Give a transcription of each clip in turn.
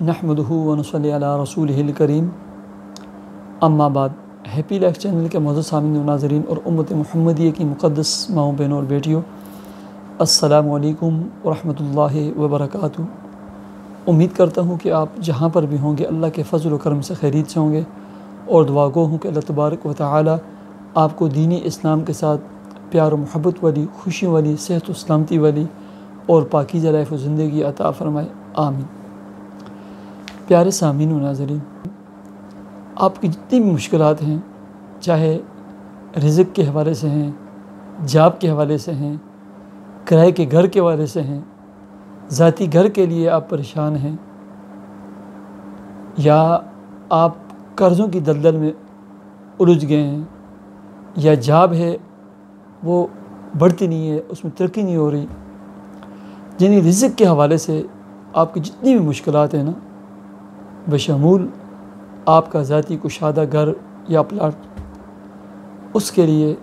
नहमदुहु व नसल्ली अला रसूलिहिल करीम। अम्मा बाद। हैप्पी लाइफ चैनल के मौजूद सामीन व नाज़रीन और उम्मत मुहम्मदिया की मुक़द्दस माओ बहनों और बेटियों, अस्सलामु अलैकुम व रहमतुल्लाहि व बरकातुहू। उम्मीद करता हूँ कि आप जहाँ पर भी होंगे अल्लाह के फ़ज़ल व करम से खैरियत से होंगे और दुआ गो हूँ कि अल्लाह तबारक व तआला आपको दीनी इस्लाम के साथ प्यार व मोहब्बत वाली, खुशियों वाली, सेहत व सलामती वाली और पाकीज़ा लाइफ व ज़िंदगी अता फ़रमाए, आमीन। प्यारे सामीन व नाज़रीन, आपकी जितनी भी मुश्किलात हैं, चाहे रिज़्क़ के हवाले से हैं, जॉब के हवाले से हैं, किराए के घर के हवाले से हैं, ज़ाती घर के लिए आप परेशान हैं, या आप कर्ज़ों की दलदल में उलझ गए हैं, या जॉब है वो बढ़ती नहीं है, उसमें तरक्की नहीं हो रही, यानी रिज़्क़ के हवाले से आपकी जितनी भी मुश्किलात हैं ना, बशमूल आपका ज़ाती कुशादा घर या प्लाट, उसके लिए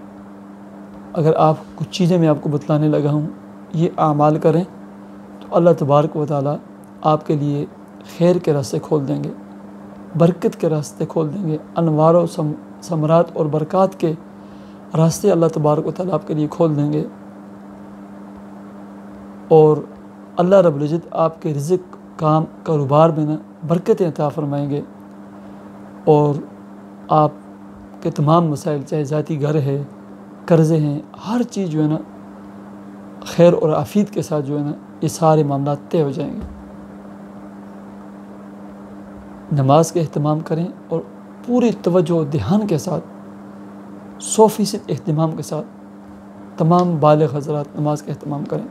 अगर आप कुछ चीज़ें मैं आपको बतलाने लगा हूँ, ये आमाल करें तो अल्लाह तबारक व तआला आपके लिए खैर के रास्ते खोल देंगे, बरकत के रास्ते खोल देंगे, अनवार व समरात और बरक़ात के रास्ते अल्लाह तबारक व तआला आपके लिए खोल देंगे। और अल्लाह रब्बुल इज़्ज़त आपके रिज़्क़, काम, कारोबार में ना बरकतें अता फ़रमाएंगे और आपके तमाम मसाइल, चाहे ज़ाती घर है, कर्ज़े हैं, हर चीज़ जो है ना खैर और आफियत के साथ जो है ना ये सारे मामला तय हो जाएंगे। नमाज का अहतमाम करें और पूरी तवज्जो ध्यान के साथ 100% अहतमाम के साथ तमाम बालिग़ हज़रात नमाज का अहतमाम करें।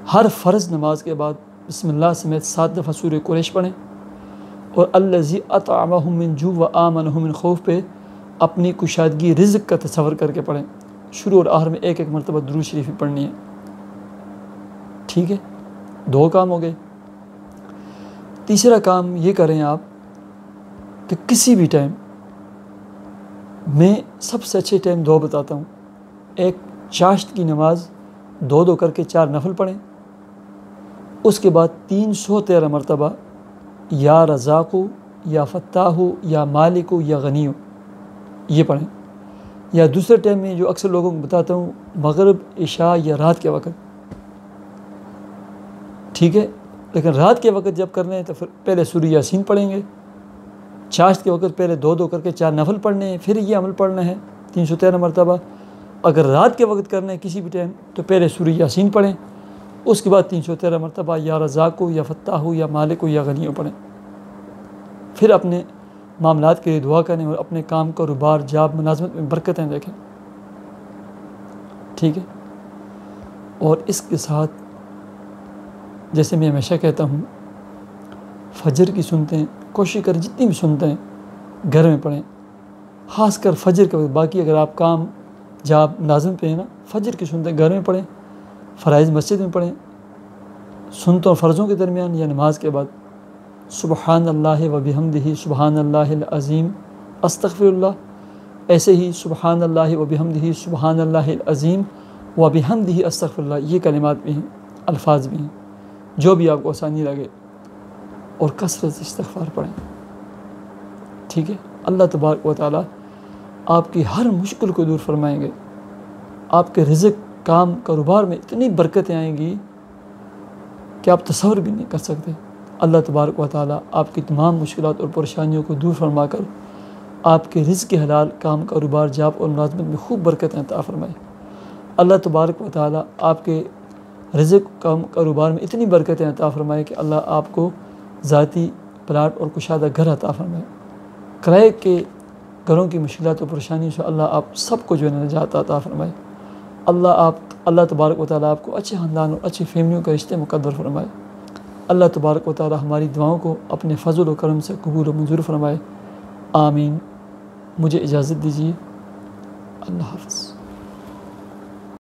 हर फ़र्ज़ नमाज के बाद बिस्मिल्लाह समेत 7 दफ़ा सूरह कुरैश पढ़ें और अल्लज़ी अतअमहुम मिन जू व आमनहुम मिन खौफ पे अपनी कुशादगी रिज़्क़ का तसव्वुर करके पढ़ें। शुरू और आखिर में एक एक मरतबा दुरूद शरीफ पढ़नी है। ठीक है, 2 काम हो गए। तीसरा काम ये करें आप कि किसी भी टाइम, मैं सबसे अच्छे टाइम 2 बताता हूँ। एक, चाश्त की नमाज 2 करके 4 नफल पढ़ें। उसके बाद 313 मरतबा या रज़ाक़ु या फ़त्ताहु या मालिकु या गनीयु ये पढ़ें। या दूसरे टाइम में जो अक्सर लोगों को बताता हूँ, मग़रिब, इशा या रात के वक़्त। ठीक है, लेकिन रात के वक़्त जब करने हैं तो फिर पहले सूरह यासीन पढ़ेंगे। चाश्त के वक़्त पहले 2 करके 4 नफल पढ़ने हैं, फिर ये अमल पढ़ना है 313 मरतबा। अगर रात के वक़्त करना है किसी भी टाइम तो पहले सूरह यासीन पढ़ें, उसके बाद 313 मरतबा या रज़ाक़ु या फ़त्ताहु या मालिकु या गनीयु पढ़ें। फिर अपने मामलात के लिए दुआ करें और अपने काम, कारोबार, जॉब, मुलाज़मत में बरकतें देखें। ठीक है, और इसके साथ जैसे मैं हमेशा कहता हूँ, फजर की सुनतें कोशिश करें जितनी भी सुनतें घर में पढ़ें, ख़ासकर फजर के वक्त। बाकी अगर आप काम, जॉब, मुलाज़मत पे हैं ना, फजर की सुनतें घर में पढ़ें, फ़राइज़ मस्जिद में पढ़ें, सुन्नतों और फ़र्ज़ों के दरमियान या नमाज के बाद सुबहानल्लाहि व बिहम्दिही सुबहानल्लाहिल अज़ीम अस्तग़फ़िरुल्लाह। ऐसे ही सुबहानल्लाहि व बिहम्दिही सुबहानल्लाहिल अज़ीम व बिहम्दिही अस्तग़फ़िरुल्लाह, ये कलिमात भी हैं, अल्फाज भी हैं, जो भी आपको आसानी लगे, और कसरत से इस्तिग़फ़ार पढ़ें। ठीक है, अल्लाह तबारक व तआला आपकी हर मुश्किल को दूर फरमाएंगे। आपके रिज़्क़, काम, कारोबार में इतनी बरकतें आएंगी कि आप तसव्वुर भी नहीं कर सकते। अल्लाह तबारक व तआला आपकी तमाम मुश्किलात और परेशानियों को दूर फरमा कर आपके रिज़्क़ के हलाल, काम, कारोबार, जॉब और मुलाज़मत में खूब बरकतें अता फ़रमाए। अल्लाह तबारक व तआला आपके रिज़्क़, काम, कारोबार में इतनी बरकतें अता फ़रमाए कि अल्लाह आपको ज़ाती प्लाट और कुशादा घर अता फ़रमाए। किराए के घरों की मुश्किलात और परेशानियों से अल्लाह आप सबको जो है निजात अता फ़रमाए। अल्लाह तबारक व तआला आपको अच्छे ख़ानदान और अच्छी फ़ैमिलियों का रिश्ते मुक़द्दर फ़रमाए। अल्लाह तबारक व तआला हमारी दुआओं को अपने फ़ज़ल व करम से कबूल व मंजूर फ़रमाए, आमीन। मुझे इजाज़त दीजिए, अल्लाह हाफ़िज़।